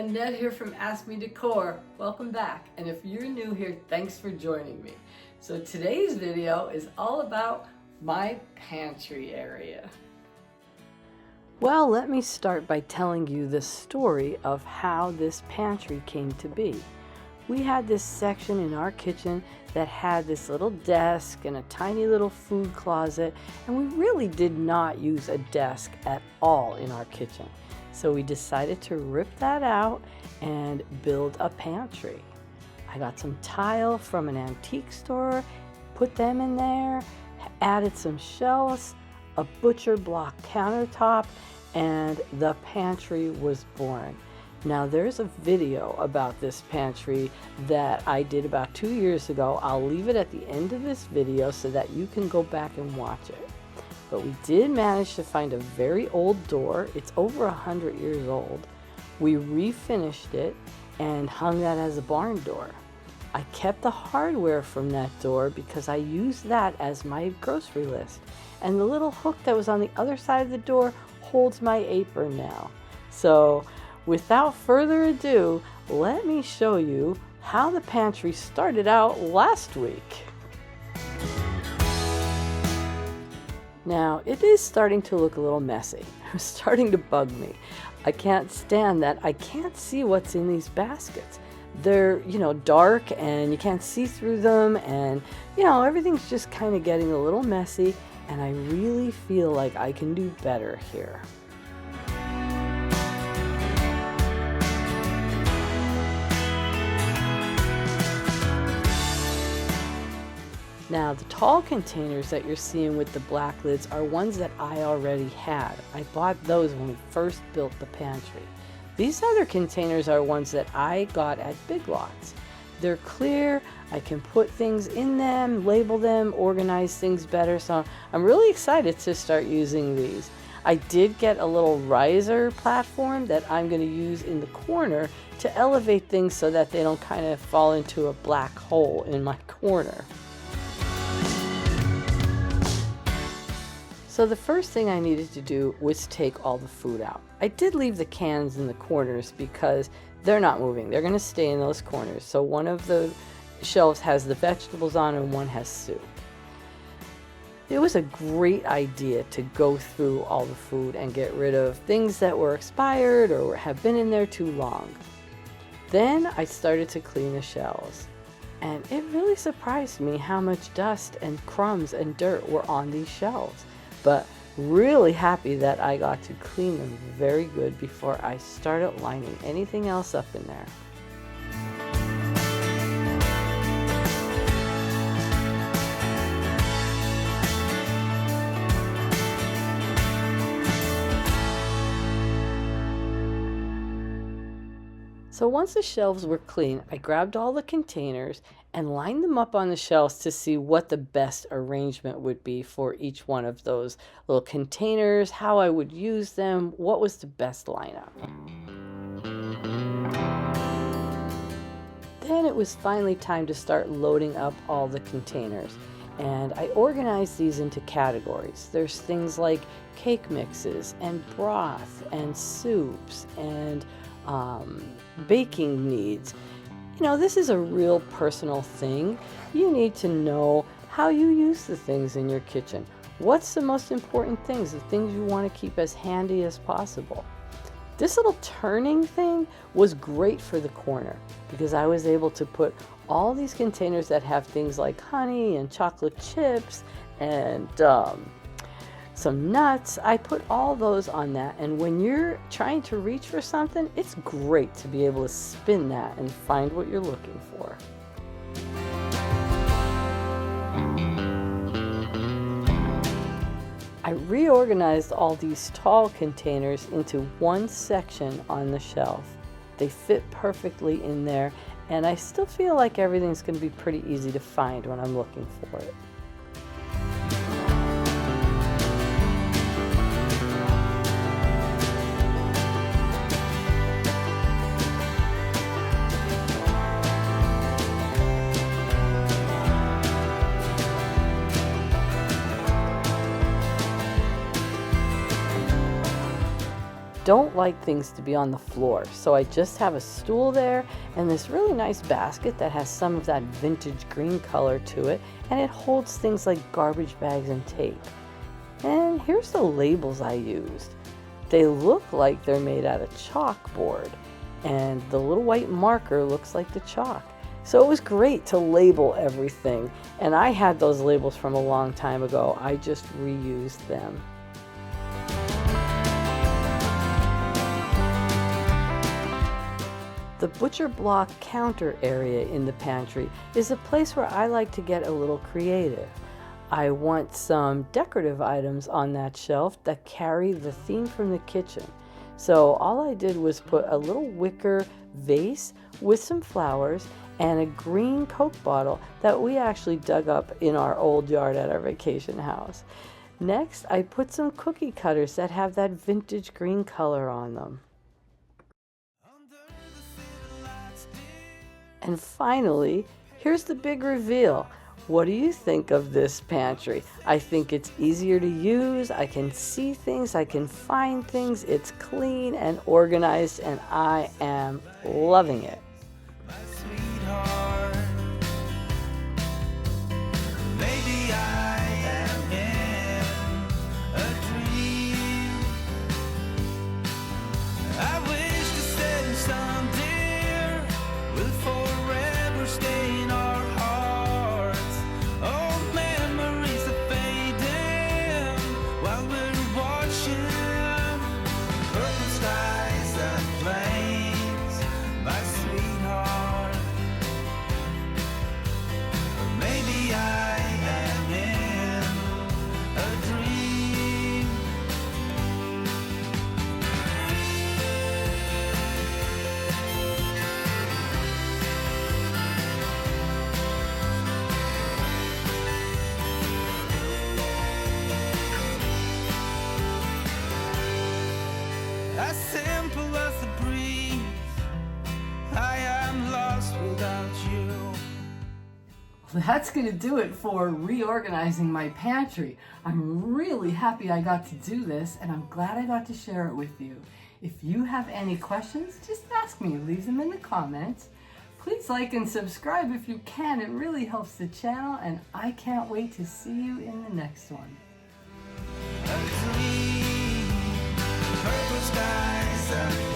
Annette here from Ask Me Decor. Welcome back, and if you're new here, thanks for joining me. So today's video is all about my pantry area. Well, let me start by telling you the story of how this pantry came to be. We had this section in our kitchen that had this little desk and a tiny little food closet, and we really did not use a desk at all in our kitchen. So we decided to rip that out and build a pantry. I got some tile from an antique store, put them in there, added some shelves, a butcher block countertop, and the pantry was born. Now there's a video about this pantry that I did about 2 years ago. I'll leave it at the end of this video so that you can go back and watch it. But we did manage to find a very old door. It's over 100 years old. We refinished it and hung that as a barn door. I kept the hardware from that door because I used that as my grocery list. And the little hook that was on the other side of the door holds my apron now. So without further ado, let me show you how the pantry started out last week. Now, it is starting to look a little messy. It's starting to bug me. I can't stand that I can't see what's in these baskets. They're, dark and you can't see through them, and, everything's just kind of getting a little messy, and I really feel like I can do better here. Now, the tall containers that you're seeing with the black lids are ones that I already had. I bought those when we first built the pantry. These other containers are ones that I got at Big Lots. They're clear, I can put things in them, label them, organize things better, so I'm really excited to start using these. I did get a little riser platform that I'm going to use in the corner to elevate things so that they don't kind of fall into a black hole in my corner. So the first thing I needed to do was take all the food out. I did leave the cans in the corners because they're not moving. They're going to stay in those corners. So one of the shelves has the vegetables on and one has soup. It was a great idea to go through all the food and get rid of things that were expired or have been in there too long. Then I started to clean the shelves. And it really surprised me how much dust and crumbs and dirt were on these shelves. But really happy that I got to clean them very good before I started lining anything else up in there. So once the shelves were clean, I grabbed all the containers and lined them up on the shelves to see what the best arrangement would be for each one of those little containers, how I would use them, what was the best lineup. Then it was finally time to start loading up all the containers. And I organized these into categories. There's things like cake mixes and broth and soups and baking needs. This is a real personal thing. You need to know how you use the things in your kitchen. What's the most important things, the things you want to keep as handy as possible. This little turning thing was great for the corner because I was able to put all these containers that have things like honey and chocolate chips and some nuts. I put all those on that, and when you're trying to reach for something, it's great to be able to spin that and find what you're looking for. I reorganized all these tall containers into one section on the shelf. They fit perfectly in there, and I still feel like everything's going to be pretty easy to find when I'm looking for it. don't like things to be on the floor, so I just have a stool there and this really nice basket that has some of that vintage green color to it, and it holds things like garbage bags and tape. And here's the labels I used. They look like they're made out of chalkboard, and the little white marker looks like the chalk. So it was great to label everything, and I had those labels from a long time ago. I just reused them. The butcher block counter area in the pantry is a place where I like to get a little creative. I want some decorative items on that shelf that carry the theme from the kitchen. So all I did was put a little wicker vase with some flowers and a green Coke bottle that we actually dug up in our old yard at our vacation house. Next, I put some cookie cutters that have that vintage green color on them. And finally, here's the big reveal. What do you think of this pantry? I think it's easier to use. I can see things, I can find things. It's clean and organized, and I am loving it. My sweetheart, maybe I am in a dream. I wish to set some dear will forever stay in our hearts. Old memories are fading while we're watching purple skies and flames. My sweetheart, maybe I am in a dream. As simple as the breeze, I am lost without you. That's going to do it for reorganizing my pantry. I'm really happy I got to do this, and I'm glad I got to share it with you. If you have any questions, just ask me. Leave them in the comments. Please like and subscribe if you can. It really helps the channel, and I can't wait to see you in the next one. A dream, purple skies and